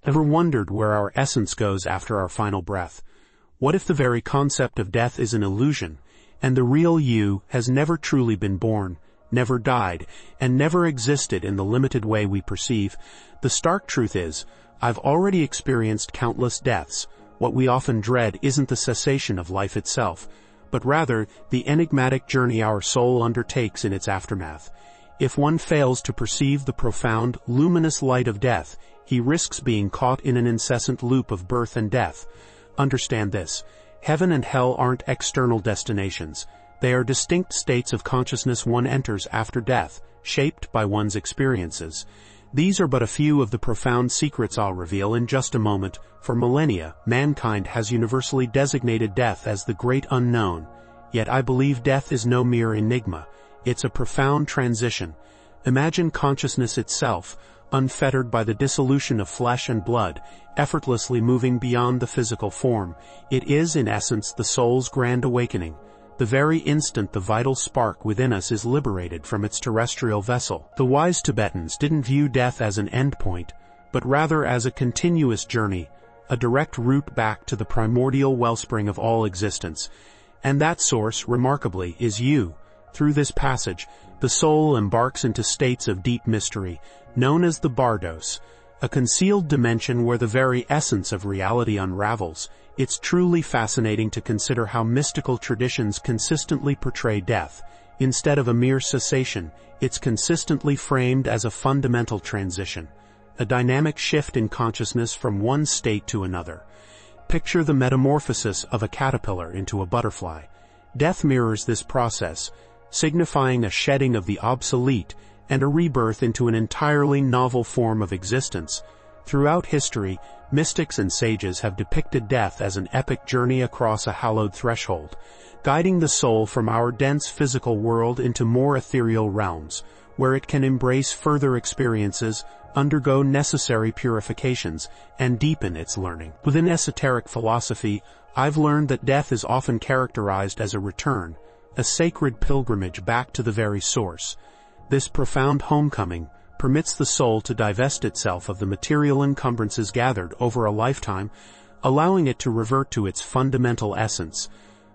Ever wondered where our essence goes after our final breath? What if the very concept of death is an illusion, and the real you has never truly been born, never died, and never existed in the limited way we perceive? The stark truth is, I've already experienced countless deaths. What we often dread isn't the cessation of life itself, but rather the enigmatic journey our soul undertakes in its aftermath. If one fails to perceive the profound, luminous light of death, he risks being caught in an incessant loop of birth and death. Understand this: heaven and hell aren't external destinations. They are distinct states of consciousness one enters after death, shaped by one's experiences. These are but a few of the profound secrets I'll reveal in just a moment. For millennia, mankind has universally designated death as the great unknown. Yet I believe death is no mere enigma. It's a profound transition. Imagine consciousness itself, unfettered by the dissolution of flesh and blood, effortlessly moving beyond the physical form. It is, in essence, the soul's grand awakening. The very instant the vital spark within us is liberated from its terrestrial vessel. The wise Tibetans didn't view death as an endpoint, but rather as a continuous journey, a direct route back to the primordial wellspring of all existence. And that source, remarkably, is you. Through this passage, the soul embarks into states of deep mystery, known as the Bardos, a concealed dimension where the very essence of reality unravels. It's truly fascinating to consider how mystical traditions consistently portray death. Instead of a mere cessation, it's consistently framed as a fundamental transition, a dynamic shift in consciousness from one state to another. Picture the metamorphosis of a caterpillar into a butterfly. Death mirrors this process, signifying a shedding of the obsolete and a rebirth into an entirely novel form of existence. Throughout history, mystics and sages have depicted death as an epic journey across a hallowed threshold, guiding the soul from our dense physical world into more ethereal realms, where it can embrace further experiences, undergo necessary purifications, and deepen its learning. Within esoteric philosophy, I've learned that death is often characterized as a return, a sacred pilgrimage back to the very source. This profound homecoming permits the soul to divest itself of the material encumbrances gathered over a lifetime, allowing it to revert to its fundamental essence,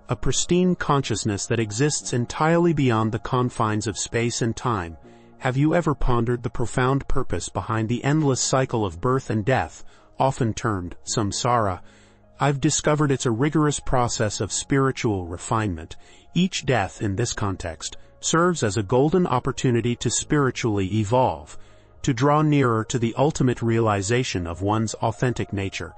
a pristine consciousness that exists entirely beyond the confines of space and time. Have you ever pondered the profound purpose behind the endless cycle of birth and death, often termed samsara? I've discovered it's a rigorous process of spiritual refinement. Each death in this context serves as a golden opportunity to spiritually evolve, to draw nearer to the ultimate realization of one's authentic nature,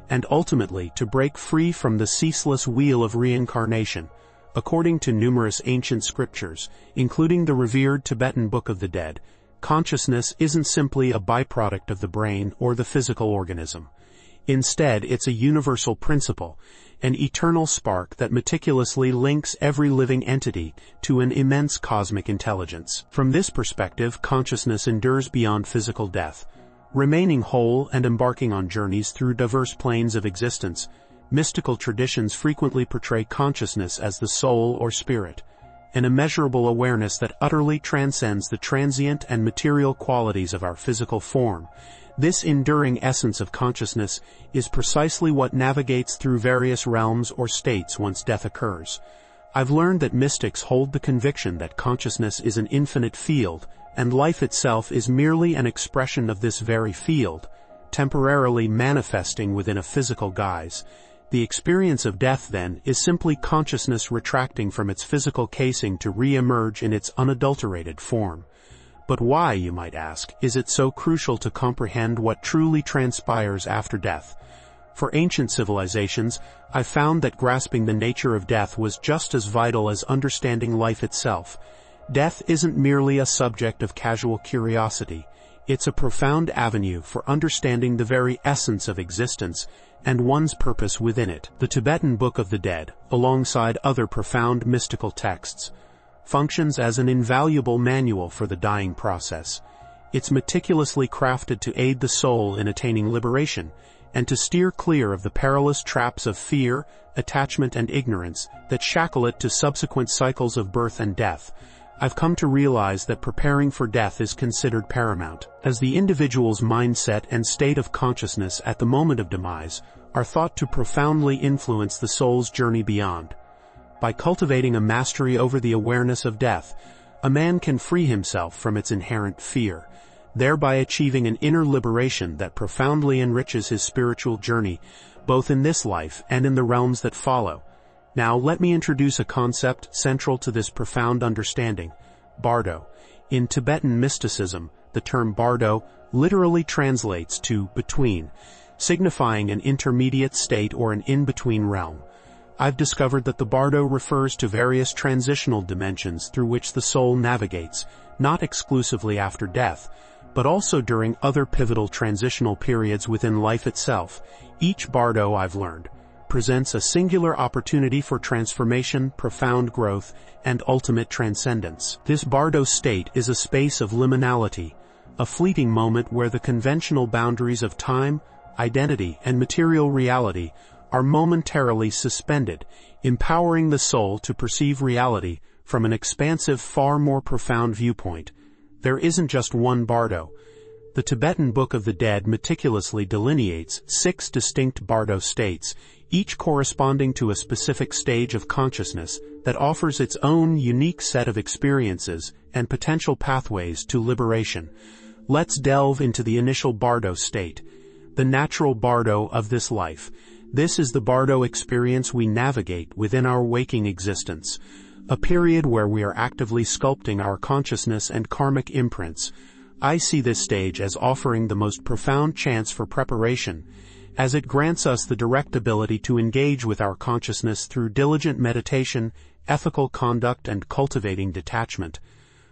and ultimately to break free from the ceaseless wheel of reincarnation. According to numerous ancient scriptures, including the revered Tibetan Book of the Dead, consciousness isn't simply a byproduct of the brain or the physical organism. Instead, it's a universal principle, an eternal spark that meticulously links every living entity to an immense cosmic intelligence. From this perspective, consciousness endures beyond physical death, remaining whole and embarking on journeys through diverse planes of existence. Mystical traditions frequently portray consciousness as the soul or spirit, an immeasurable awareness that utterly transcends the transient and material qualities of our physical form. This enduring essence of consciousness is precisely what navigates through various realms or states once death occurs. I've learned that mystics hold the conviction that consciousness is an infinite field, and life itself is merely an expression of this very field, temporarily manifesting within a physical guise. The experience of death, then, is simply consciousness retracting from its physical casing to re-emerge in its unadulterated form. But why, you might ask, is it so crucial to comprehend what truly transpires after death? For ancient civilizations, I found that grasping the nature of death was just as vital as understanding life itself. Death isn't merely a subject of casual curiosity. It's a profound avenue for understanding the very essence of existence and one's purpose within it. The Tibetan Book of the Dead, alongside other profound mystical texts, functions as an invaluable manual for the dying process. It's meticulously crafted to aid the soul in attaining liberation and to steer clear of the perilous traps of fear, attachment, and ignorance that shackle it to subsequent cycles of birth and death. I've come to realize that preparing for death is considered paramount, as the individual's mindset and state of consciousness at the moment of demise are thought to profoundly influence the soul's journey beyond. By cultivating a mastery over the awareness of death, a man can free himself from its inherent fear, thereby achieving an inner liberation that profoundly enriches his spiritual journey, both in this life and in the realms that follow. Now let me introduce a concept central to this profound understanding: Bardo. In Tibetan mysticism, the term Bardo literally translates to between, signifying an intermediate state or an in-between realm. I've discovered that the Bardo refers to various transitional dimensions through which the soul navigates, not exclusively after death, but also during other pivotal transitional periods within life itself. Each Bardo, I've learned, presents a singular opportunity for transformation, profound growth, and ultimate transcendence. This Bardo state is a space of liminality, a fleeting moment where the conventional boundaries of time, identity, and material reality are momentarily suspended, empowering the soul to perceive reality from an expansive, far more profound viewpoint. There isn't just one Bardo. The Tibetan Book of the Dead meticulously delineates 6 distinct Bardo states, each corresponding to a specific stage of consciousness that offers its own unique set of experiences and potential pathways to liberation. Let's delve into the initial Bardo state, the natural Bardo of this life. This is the Bardo experience we navigate within our waking existence, a period where we are actively sculpting our consciousness and karmic imprints. I see this stage as offering the most profound chance for preparation, as it grants us the direct ability to engage with our consciousness through diligent meditation, ethical conduct, and cultivating detachment.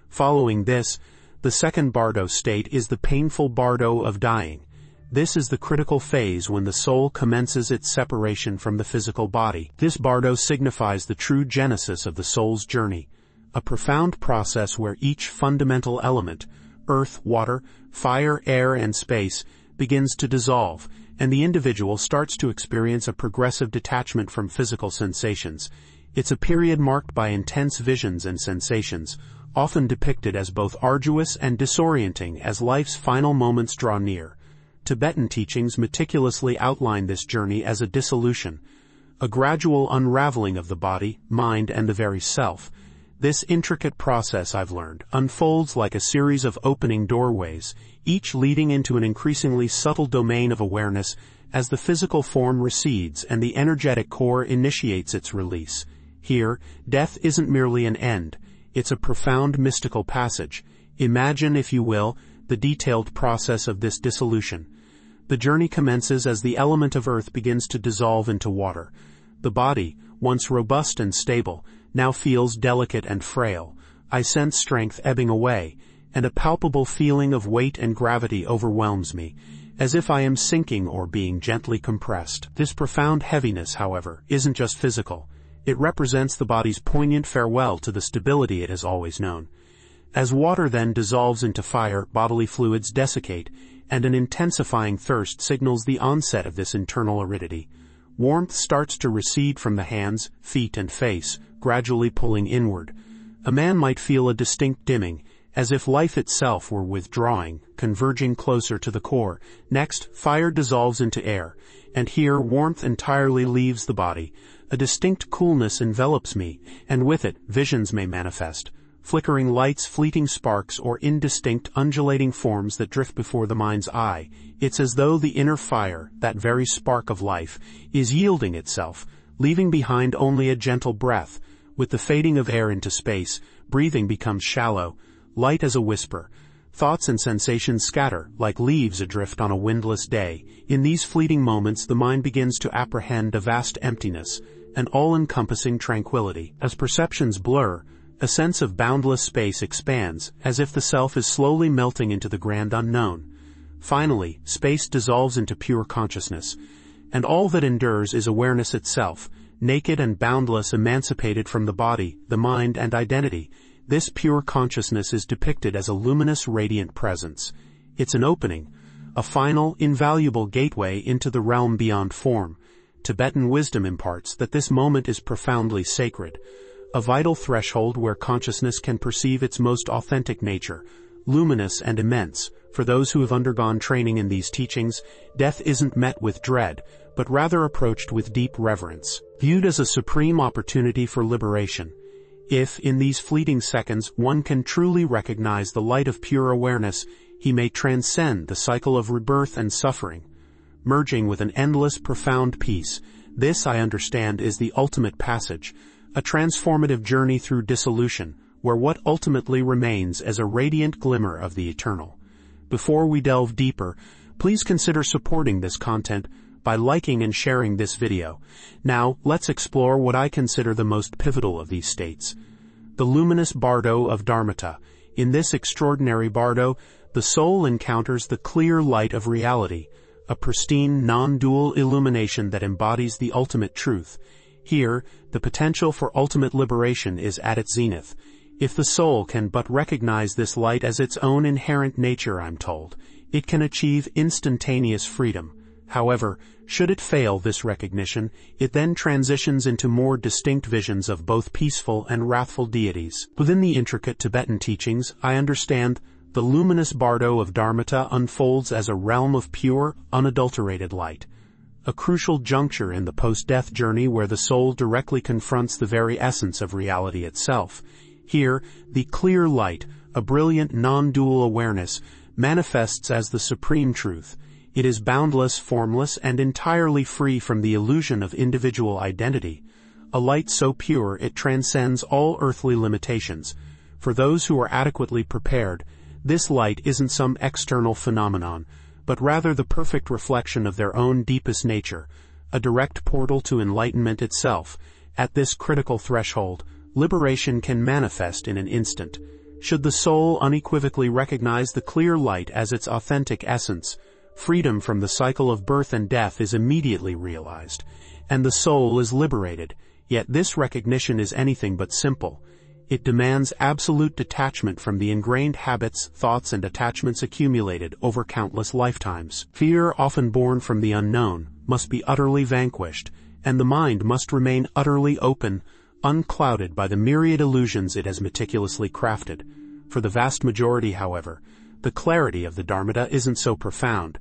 Following this, the second Bardo state is the painful Bardo of dying. This is the critical phase when the soul commences its separation from the physical body. This Bardo signifies the true genesis of the soul's journey, a profound process where each fundamental element, earth, water, fire, air, and space, begins to dissolve, and the individual starts to experience a progressive detachment from physical sensations. It's a period marked by intense visions and sensations, often depicted as both arduous and disorienting as life's final moments draw near. Tibetan teachings meticulously outline this journey as a dissolution, a gradual unraveling of the body, mind, and the very self. This intricate process, I've learned, unfolds like a series of opening doorways, each leading into an increasingly subtle domain of awareness as the physical form recedes and the energetic core initiates its release. Here, death isn't merely an end, it's a profound mystical passage. Imagine, if you will, the detailed process of this dissolution. The journey commences as the element of earth begins to dissolve into water. The body, once robust and stable, now feels delicate and frail. I sense strength ebbing away, and a palpable feeling of weight and gravity overwhelms me, as if I am sinking or being gently compressed. This profound heaviness, however, isn't just physical. It represents the body's poignant farewell to the stability it has always known. As water then dissolves into fire, bodily fluids desiccate, and an intensifying thirst signals the onset of this internal aridity. Warmth starts to recede from the hands, feet, and face, gradually pulling inward. A man might feel a distinct dimming, as if life itself were withdrawing, converging closer to the core. Next, fire dissolves into air, and here warmth entirely leaves the body. A distinct coolness envelops me, and with it, visions may manifest. Flickering lights, fleeting sparks, or indistinct, undulating forms that drift before the mind's eye. It's as though the inner fire, that very spark of life, is yielding itself, leaving behind only a gentle breath. With the fading of air into space, breathing becomes shallow, light as a whisper. Thoughts and sensations scatter, like leaves adrift on a windless day. In these fleeting moments, the mind begins to apprehend a vast emptiness, an all-encompassing tranquility. As perceptions blur, a sense of boundless space expands, as if the self is slowly melting into the grand unknown. Finally, space dissolves into pure consciousness, and all that endures is awareness itself, naked and boundless, emancipated from the body, the mind, and identity. This pure consciousness is depicted as a luminous, radiant presence. It's an opening, a final, invaluable gateway into the realm beyond form. Tibetan wisdom imparts that this moment is profoundly sacred, a vital threshold where consciousness can perceive its most authentic nature, luminous and immense. For those who have undergone training in these teachings, death isn't met with dread, but rather approached with deep reverence, viewed as a supreme opportunity for liberation. If, in these fleeting seconds, one can truly recognize the light of pure awareness, he may transcend the cycle of rebirth and suffering, merging with an endless, profound peace. This, I understand, is the ultimate passage, a transformative journey through dissolution, where what ultimately remains is a radiant glimmer of the eternal. Before we delve deeper, please consider supporting this content by liking and sharing this video. Now, let's explore what I consider the most pivotal of these states, the luminous bardo of Dharmata. In this extraordinary bardo, the soul encounters the clear light of reality, a pristine, non-dual illumination that embodies the ultimate truth. Here, the potential for ultimate liberation is at its zenith. If the soul can but recognize this light as its own inherent nature, I'm told, it can achieve instantaneous freedom. However, should it fail this recognition, it then transitions into more distinct visions of both peaceful and wrathful deities. Within the intricate Tibetan teachings, I understand the luminous bardo of Dharmata unfolds as a realm of pure, unadulterated light, a crucial juncture in the post-death journey where the soul directly confronts the very essence of reality itself. Here, the clear light, a brilliant non-dual awareness, manifests as the supreme truth. It is boundless, formless, and entirely free from the illusion of individual identity, a light so pure it transcends all earthly limitations. For those who are adequately prepared, this light isn't some external phenomenon, but rather the perfect reflection of their own deepest nature, a direct portal to enlightenment itself. At this critical threshold, liberation can manifest in an instant. Should the soul unequivocally recognize the clear light as its authentic essence, freedom from the cycle of birth and death is immediately realized, and the soul is liberated. Yet this recognition is anything but simple. It demands absolute detachment from the ingrained habits, thoughts, and attachments accumulated over countless lifetimes. Fear, often born from the unknown, must be utterly vanquished, and the mind must remain utterly open, unclouded by the myriad illusions it has meticulously crafted. For the vast majority, however, the clarity of the Dharmata isn't so profound.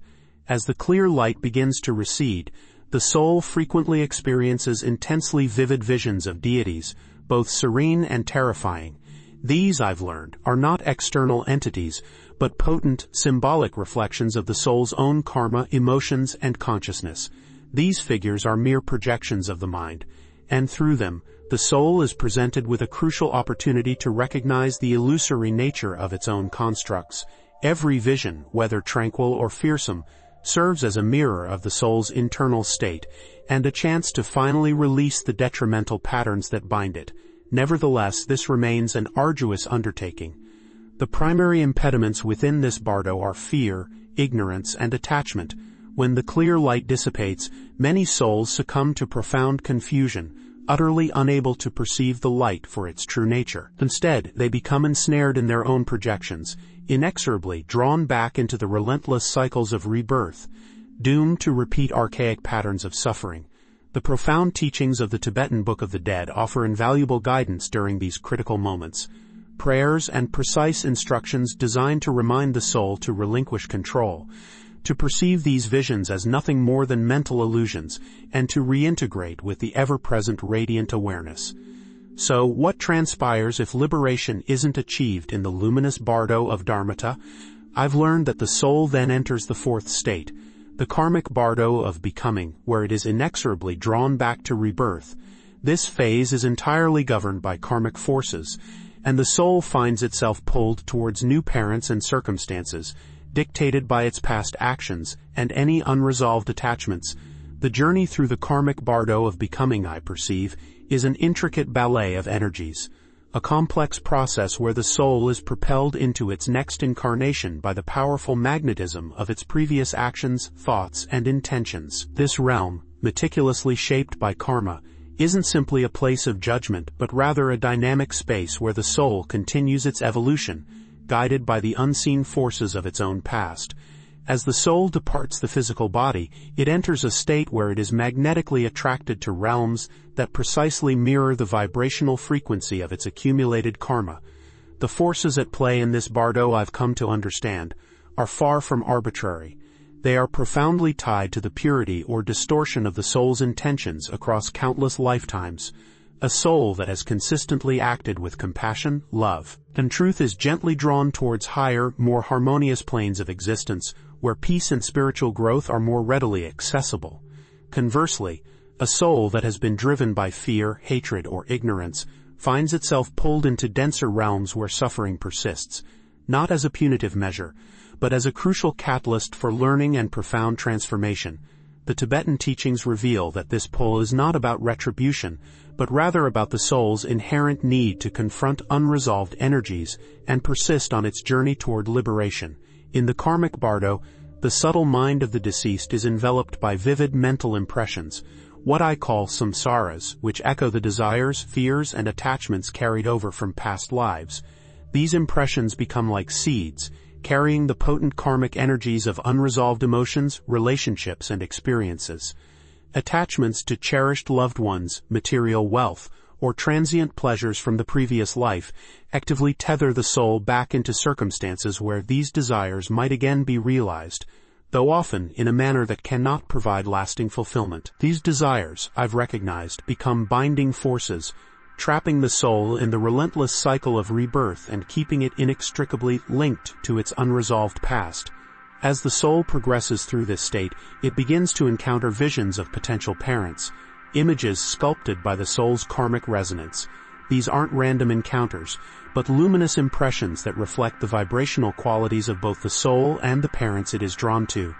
As the clear light begins to recede, the soul frequently experiences intensely vivid visions of deities, both serene and terrifying. These, I've learned, are not external entities, but potent, symbolic reflections of the soul's own karma, emotions, and consciousness. These figures are mere projections of the mind, and through them, the soul is presented with a crucial opportunity to recognize the illusory nature of its own constructs. Every vision, whether tranquil or fearsome, serves as a mirror of the soul's internal state, and a chance to finally release the detrimental patterns that bind it. Nevertheless, this remains an arduous undertaking. The primary impediments within this bardo are fear, ignorance, and attachment. When the clear light dissipates, many souls succumb to profound confusion, utterly unable to perceive the light for its true nature. Instead, they become ensnared in their own projections, inexorably drawn back into the relentless cycles of rebirth, doomed to repeat archaic patterns of suffering. The profound teachings of the Tibetan Book of the Dead offer invaluable guidance during these critical moments. Prayers and precise instructions designed to remind the soul to relinquish control, to perceive these visions as nothing more than mental illusions, and to reintegrate with the ever-present radiant awareness. So, what transpires if liberation isn't achieved in the luminous bardo of Dharmata? I've learned that the soul then enters the fourth state, the karmic bardo of becoming, where it is inexorably drawn back to rebirth. This phase is entirely governed by karmic forces, and the soul finds itself pulled towards new parents and circumstances, dictated by its past actions and any unresolved attachments. The journey through the karmic bardo of becoming, I perceive, is an intricate ballet of energies, a complex process where the soul is propelled into its next incarnation by the powerful magnetism of its previous actions, thoughts, and intentions. This realm, meticulously shaped by karma, isn't simply a place of judgment, but rather a dynamic space where the soul continues its evolution, guided by the unseen forces of its own past. As the soul departs the physical body, it enters a state where it is magnetically attracted to realms that precisely mirror the vibrational frequency of its accumulated karma. The forces at play in this bardo, I've come to understand, are far from arbitrary. They are profoundly tied to the purity or distortion of the soul's intentions across countless lifetimes. A soul that has consistently acted with compassion, love, and truth is gently drawn towards higher, more harmonious planes of existence, where peace and spiritual growth are more readily accessible. Conversely, a soul that has been driven by fear, hatred, or ignorance finds itself pulled into denser realms where suffering persists, not as a punitive measure, but as a crucial catalyst for learning and profound transformation. The Tibetan teachings reveal that this pull is not about retribution, but rather about the soul's inherent need to confront unresolved energies and persist on its journey toward liberation. In the karmic bardo, the subtle mind of the deceased is enveloped by vivid mental impressions, what I call samsaras, which echo the desires, fears, and attachments carried over from past lives. These impressions become like seeds, carrying the potent karmic energies of unresolved emotions, relationships, and experiences. Attachments to cherished loved ones, material wealth, or transient pleasures from the previous life actively tether the soul back into circumstances where these desires might again be realized, though often in a manner that cannot provide lasting fulfillment. These desires, I've recognized, become binding forces, trapping the soul in the relentless cycle of rebirth and keeping it inextricably linked to its unresolved past. As the soul progresses through this state, it begins to encounter visions of potential parents, images sculpted by the soul's karmic resonance. These aren't random encounters, but luminous impressions that reflect the vibrational qualities of both the soul and the parents it is drawn to.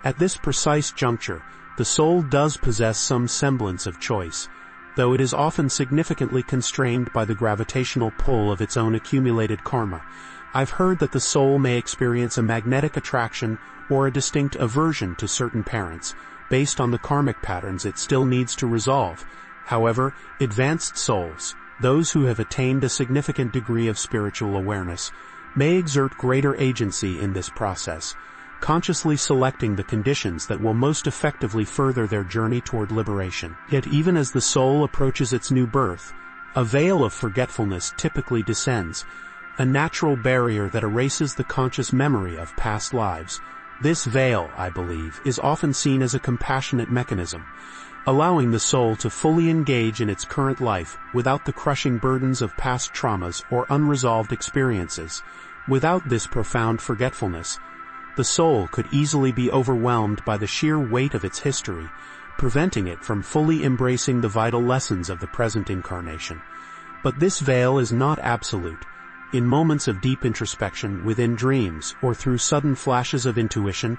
At this precise juncture, the soul does possess some semblance of choice, though it is often significantly constrained by the gravitational pull of its own accumulated karma. I've heard that the soul may experience a magnetic attraction or a distinct aversion to certain parents, based on the karmic patterns it still needs to resolve. However, advanced souls, those who have attained a significant degree of spiritual awareness, may exert greater agency in this process, consciously selecting the conditions that will most effectively further their journey toward liberation. Yet even as the soul approaches its new birth, a veil of forgetfulness typically descends, a natural barrier that erases the conscious memory of past lives. This veil, I believe, is often seen as a compassionate mechanism, allowing the soul to fully engage in its current life without the crushing burdens of past traumas or unresolved experiences. Without this profound forgetfulness, the soul could easily be overwhelmed by the sheer weight of its history, preventing it from fully embracing the vital lessons of the present incarnation. But this veil is not absolute. In moments of deep introspection, within dreams, or through sudden flashes of intuition,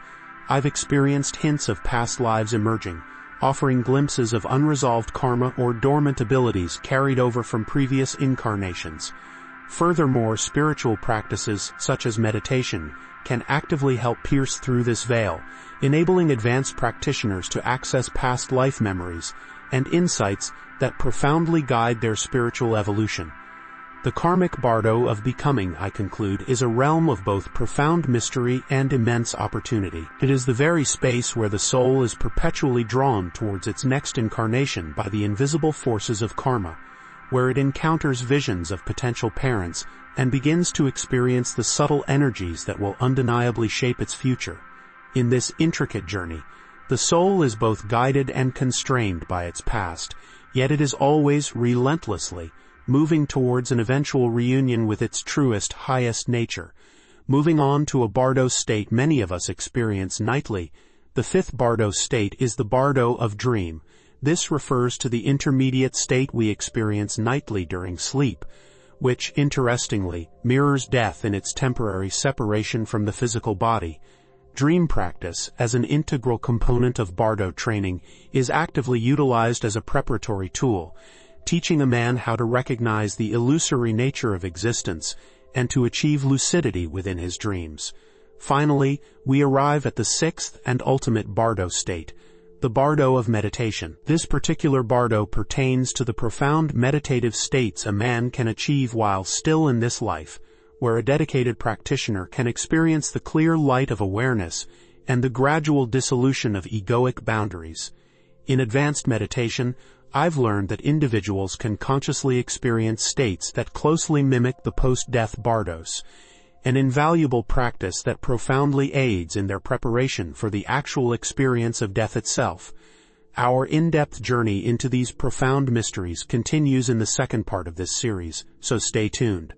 I've experienced hints of past lives emerging, offering glimpses of unresolved karma or dormant abilities carried over from previous incarnations. Furthermore, spiritual practices, such as meditation, can actively help pierce through this veil, enabling advanced practitioners to access past life memories and insights that profoundly guide their spiritual evolution. The karmic bardo of becoming, I conclude, is a realm of both profound mystery and immense opportunity. It is the very space where the soul is perpetually drawn towards its next incarnation by the invisible forces of karma, where it encounters visions of potential parents and begins to experience the subtle energies that will undeniably shape its future. In this intricate journey, the soul is both guided and constrained by its past, yet it is always relentlessly moving towards an eventual reunion with its truest, highest nature. Moving on to a bardo state many of us experience nightly, the fifth bardo state is the bardo of dream. This refers to the intermediate state we experience nightly during sleep, which, interestingly, mirrors death in its temporary separation from the physical body. Dream practice, as an integral component of bardo training, is actively utilized as a preparatory tool, teaching a man how to recognize the illusory nature of existence and to achieve lucidity within his dreams. Finally, we arrive at the sixth and ultimate bardo state, the bardo of meditation. This particular bardo pertains to the profound meditative states a man can achieve while still in this life, where a dedicated practitioner can experience the clear light of awareness and the gradual dissolution of egoic boundaries. In advanced meditation, I've learned that individuals can consciously experience states that closely mimic the post-death Bardos, an invaluable practice that profoundly aids in their preparation for the actual experience of death itself. Our in-depth journey into these profound mysteries continues in the second part of this series, so stay tuned.